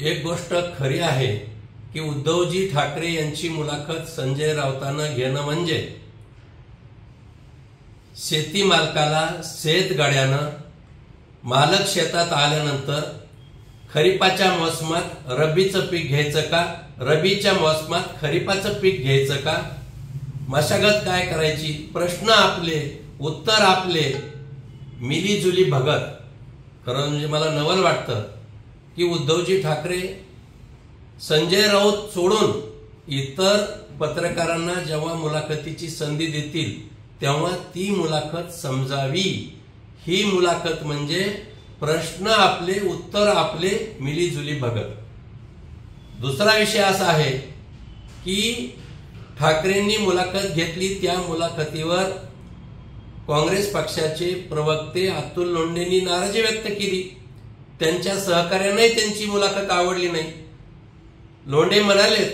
एक गोष्ट खरी आहे की उद्धवजी ठाकरे यांची मुलाखत संजय राऊतांना घेणं म्हणजे शेती मालकाला शेतगाड्यानं मालक शेतात आल्यानंतर खरीपाच्या मोसमात रब्बीचं पीक घ्यायचं का, रब्बीच्या मोसमात खरीपाचं पीक घ्यायचं का, मशागत काय करायची, प्रश्न आपले उत्तर आपले मिलीजुली भगत. खरं म्हणजे मला नवल वाटतं की उद्धवजी ठाकरे संजय राऊत सोडून इतर पत्रकारांना जेव्हा मुलाखतीची संधी देतील तेव्हा ती मुलाखत समजावी. ही मुलाखत म्हणजे प्रश्न आपले उत्तर आपले मिलीजुली भगत. दुसरा विषय असा आहे की ठाकरेंनी मुलाखत घेतली, त्या मुलाखतीवर काँग्रेस पक्षाचे प्रवक्ते अतुल लोंढेंनी नाराजी व्यक्त केली. त्यांच्या सहकार्याने त्यांची मुलाखत आवडली नाही. लोंढे म्हणाले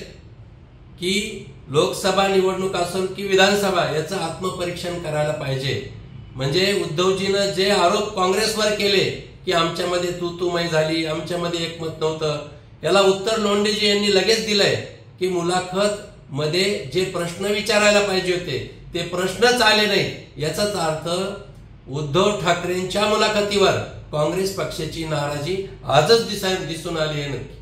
की लोकसभा निवडणूक असेल की विधानसभा याचं आत्मपरीक्षण करायला पाहिजे. म्हणजे उद्धवजीनं जे आरोप काँग्रेसवर केले की आमच्यामध्ये तू-तू-मै झाली, आमच्यामध्ये एकमत नव्हतं, याला उत्तर लोंढेजी यांनी लगेच दिलंय की मुलाखत मध्ये जे प्रश्न विचारायला पाहिजे होते ते प्रश्नच आले नाही. याचाच अर्थ उद्धव ठाकरेंच्या मुलाखतीवर काँग्रेस पक्षाची नाराजी आजच दिसून आली आहे. नक्की